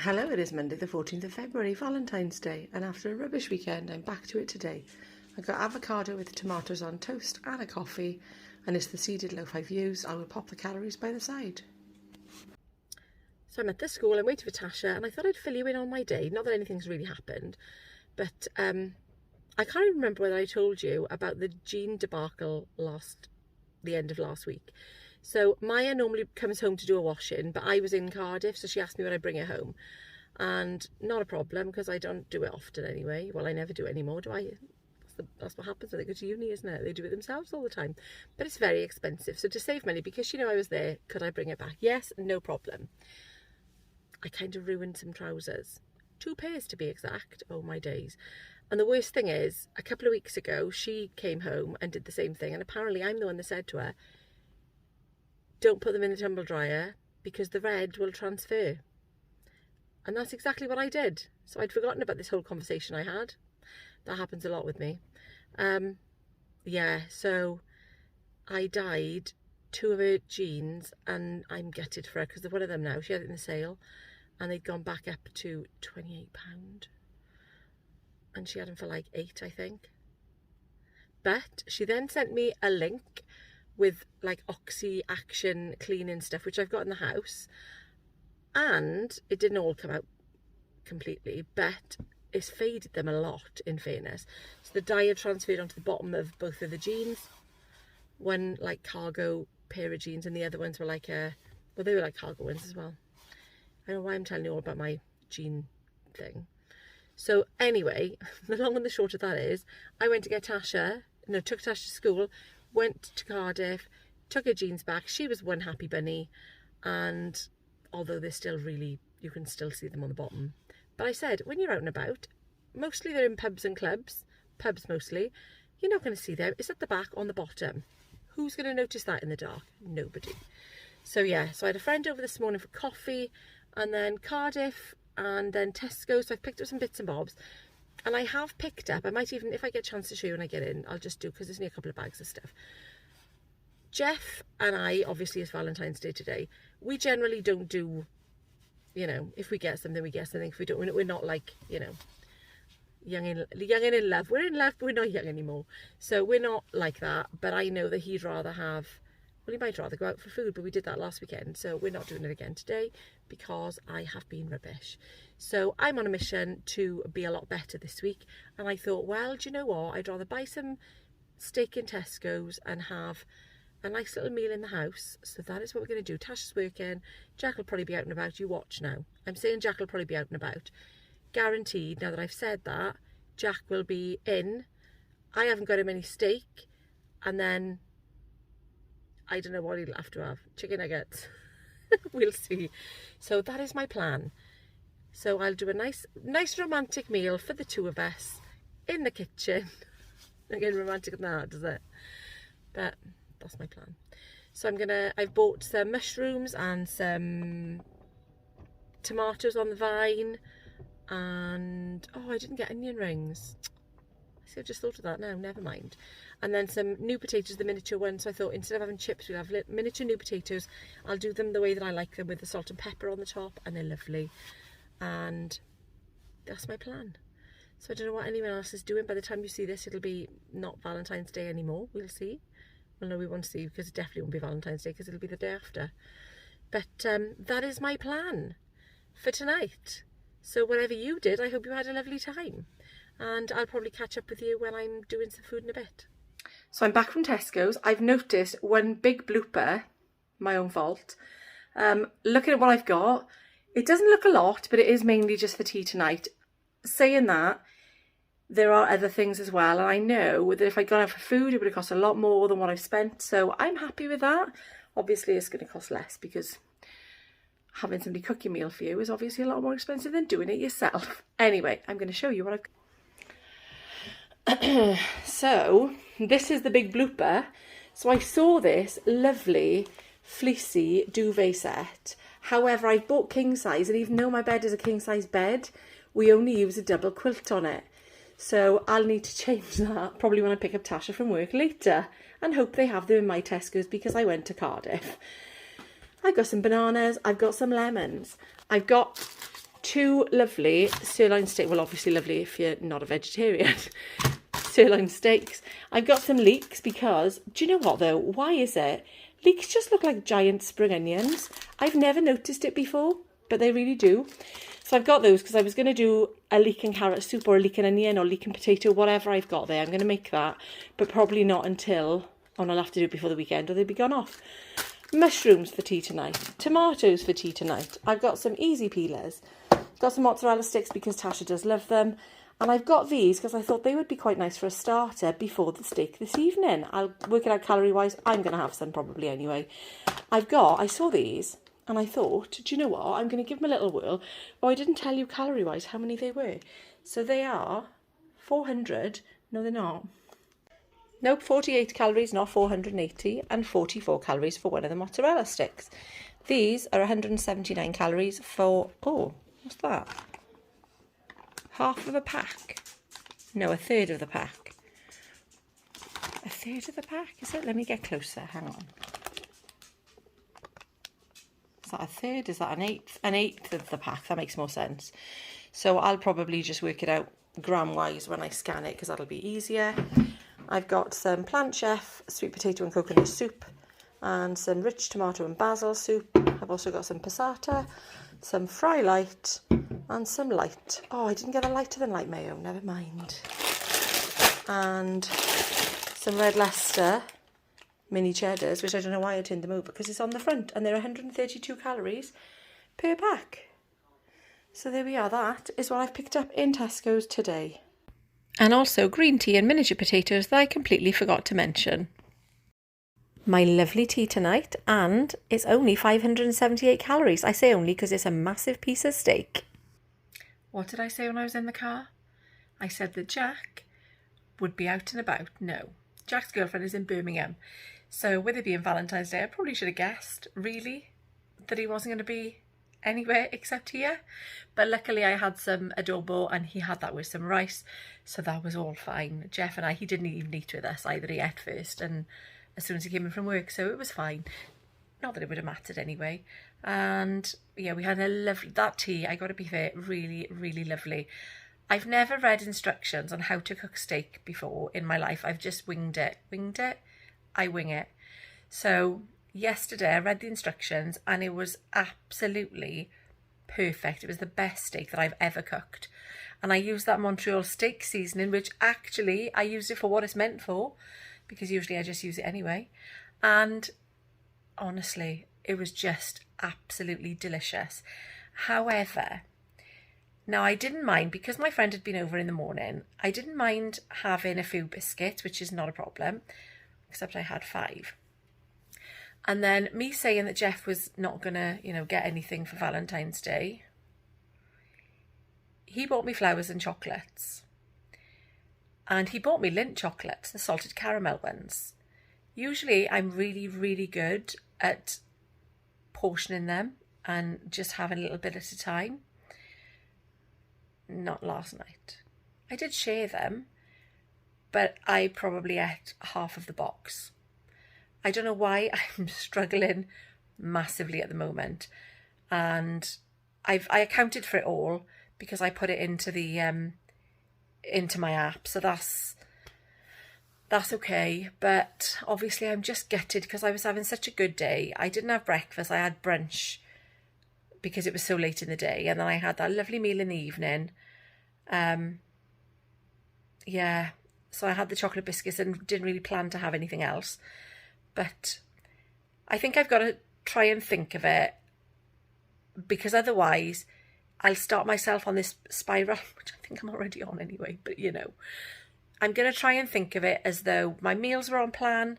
Hello, it is Monday the 14th of February, Valentine's Day, and after a rubbish weekend, I'm back to it today. I've got avocado with tomatoes on toast and a coffee, and it's the seeded loaf I've used. I will pop the calories by the side. So I'm at the school, I'm waiting for Tasha, and I thought I'd fill you in on my day. Not that anything's really happened, but I can't even remember whether I told you about the Jean debacle the end of last week. So Maya normally comes home to do a washing, but I was in Cardiff, so she asked me when I bring her home. And not a problem, because I don't do it often anyway. Well, I never do it anymore, do I? That's what happens when they go to uni, isn't it? They do it themselves all the time. But it's very expensive. So to save money, because I was there, could I bring it back? Yes, no problem. I kind of ruined some trousers. 2 pairs to be exact. Oh my days. And the worst thing is, a couple of weeks ago, she came home and did the same thing. And apparently I'm the one that said to her, don't put them in the tumble dryer because the red will transfer. And that's exactly what I did. So I'd forgotten about this whole conversation I had. That happens a lot with me. Yeah, so I dyed 2 of her jeans and I'm gutted for her because they're one of them now. She had it in the sale and they'd gone back up to £28. And she had them for like 8, I think. But she then sent me a link with like Oxy Action cleaning stuff, which I've got in the house. And it didn't all come out completely, but it's faded them a lot, in fairness. So the dye had transferred onto the bottom of both of the jeans. One like cargo pair of jeans and the other ones were like well, they were like cargo ones as well. I don't know why I'm telling you all about my jean thing. So anyway, the long and the short of that is, I went to get took Tasha to school, went to Cardiff, took her jeans back. She was one happy bunny, and although they're still really, you can still see them on the bottom. But I said, when you're out and about, mostly they're in pubs and clubs, pubs mostly, you're not going to see them. It's at the back on the bottom. Who's going to notice that in the dark? Nobody. So yeah, so I had a friend over this morning for coffee, and then Cardiff, and then Tesco. So I've picked up some bits and bobs. And I have picked up, I might even, if I get a chance to show you when I get in, I'll just do, because there's only a couple of bags of stuff. Jeff and I, obviously it's Valentine's Day today, we generally don't do, if we get something, we get something. If we don't, we're not like, young and in love. We're in love, but we're not young anymore. So we're not like that. But I know that he'd rather have, well, he might rather go out for food, but we did that last weekend. So we're not doing it again today because I have been rubbish. So I'm on a mission to be a lot better this week. And I thought, well, do you know what? I'd rather buy some steak in Tesco's and have a nice little meal in the house. So that is what we're going to do. Tasha's working. Jack will probably be out and about. You watch now. I'm saying Jack will probably be out and about. Guaranteed, now that I've said that, Jack will be in. I haven't got him any steak. And then, I don't know what he'll have to have. Chicken nuggets. We'll see. So that is my plan. So I'll do a nice romantic meal for the 2 of us in the kitchen. Again, romantic than that, does it? But that's my plan. So I've bought some mushrooms and some tomatoes on the vine. And, oh, I didn't get onion rings. See, I've just thought of that now, never mind. And then some new potatoes, the miniature ones. So I thought instead of having chips, we'll have miniature new potatoes. I'll do them the way that I like them, with the salt and pepper on the top, and they're lovely. And that's my plan. So I don't know what anyone else is doing. By the time you see this, it'll be not Valentine's Day anymore. We'll see. Well, no, we won't see, because it definitely won't be Valentine's Day, because it'll be the day after. But that is my plan for tonight. So whatever you did, I hope you had a lovely time. And I'll probably catch up with you when I'm doing some food in a bit. So I'm back from Tesco's. I've noticed one big blooper, my own fault. Looking at what I've got, it doesn't look a lot, but it is mainly just for tea tonight. Saying that, there are other things as well. And I know that if I'd gone out for food, it would have cost a lot more than what I've spent. So I'm happy with that. Obviously, it's going to cost less because having somebody cook your meal for you is obviously a lot more expensive than doing it yourself. Anyway, I'm going to show you what I've... So, this is the big blooper. So I saw this lovely fleecy duvet set. However, I've bought king size, and even though my bed is a king size bed, we only use a double quilt on it. So I'll need to change that probably when I pick up Tasha from work later, and hope they have them in my Tesco's because I went to Cardiff. I've got some bananas, I've got some lemons, I've got two lovely sirloin steak. Well, obviously lovely if you're not a vegetarian. Sirloin steaks. I've got some leeks because, do you know what though? Why is it? Leeks just look like giant spring onions. I've never noticed it before, but they really do. So I've got those because I was going to do a leek and carrot soup or a leek and onion or leek and potato, whatever I've got there. I'm going to make that, but probably not until, I'll have to do it before the weekend or they'll be gone off. Mushrooms for tea tonight. Tomatoes for tea tonight. I've got some easy peelers. Got some mozzarella sticks because Tasha does love them. And I've got these because I thought they would be quite nice for a starter before the steak this evening. I'll work it out calorie-wise. I'm going to have some probably anyway. I saw these and I thought, do you know what? I'm going to give them a little whirl. Oh, I didn't tell you calorie-wise how many they were. So they are 400. No, they're not. Nope, 48 calories, not 480, and 44 calories for one of the mozzarella sticks. These are 179 calories for, oh, what's that? Half of a pack. No, a third of the pack. A third of the pack, is it? Let me get closer, hang on. Is that a third? Is that an eighth? An eighth of the pack, that makes more sense. So I'll probably just work it out gram-wise when I scan it because that'll be easier. I've got some Plant Chef sweet potato and coconut soup and some rich tomato and basil soup. I've also got some passata, some fry light and some light. Oh, I didn't get a lighter than light mayo, never mind. And some red Leicester mini cheddars, which I don't know why I turned them over because it's on the front and they're 132 calories per pack. So there we are, that is what I've picked up in Tesco's today. And also green tea and miniature potatoes that I completely forgot to mention. My lovely tea tonight, and it's only 578 calories. I say only because it's a massive piece of steak. What did I say when I was in the car? I said that Jack would be out and about. No, Jack's girlfriend is in Birmingham. So with it being Valentine's Day, I probably should have guessed, really, that he wasn't going to be anywhere except here. But luckily I had some adobo and he had that with some rice, so that was all fine. Jeff and he didn't even eat with us either. He ate first and as soon as he came in from work, so it was fine. Not that it would have mattered anyway. And yeah, we had a lovely, that tea, I gotta be fair, really, really lovely. I've never read instructions on how to cook steak before in my life. I've just winged it. I wing it. So yesterday I read the instructions and it was absolutely perfect. It was the best steak that I've ever cooked. And I used that Montreal steak seasoning, which actually I used it for what it's meant for, because usually I just use it anyway. And honestly, it was just absolutely delicious. However, now I didn't mind, because my friend had been over in the morning, I didn't mind having a few biscuits, which is not a problem, except I had 5. And then me saying that Jeff was not gonna, get anything for Valentine's Day, he bought me flowers and chocolates. And he bought me Lindt chocolates, the salted caramel ones. Usually I'm really, really good at portioning them and just having a little bit at a time. Not last night. I did share them, but I probably ate half of the box. I don't know why I'm struggling massively at the moment. And I accounted for it all because I put it into the into my app, so that's okay. But obviously I'm just gutted because I was having such a good day. I didn't have breakfast, I had brunch because it was so late in the day, and then I had that lovely meal in the evening. Yeah, so I had the chocolate biscuits and didn't really plan to have anything else. But I think I've got to try and think of it, because otherwise I'll start myself on this spiral, which I think I'm already on anyway, but I'm going to try and think of it as though my meals were on plan,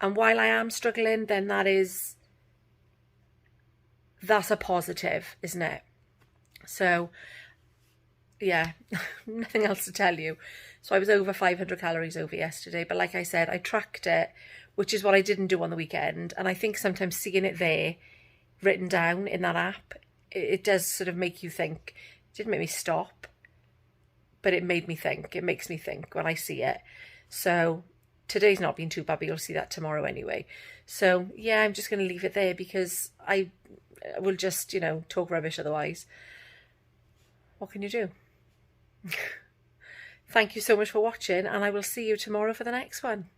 and while I am struggling, then that's a positive, isn't it? So yeah, nothing else to tell you. So I was over 500 calories over yesterday, but like I said, I tracked it, which is what I didn't do on the weekend. And I think sometimes seeing it there written down in that app, it does sort of make you think. It didn't make me stop, but it made me think. It makes me think when I see it. So today's not been too bad, but you'll see that tomorrow anyway. So yeah, I'm just going to leave it there because I will just, talk rubbish otherwise. what can you do? Thank you so much for watching, and I will see you tomorrow for the next one.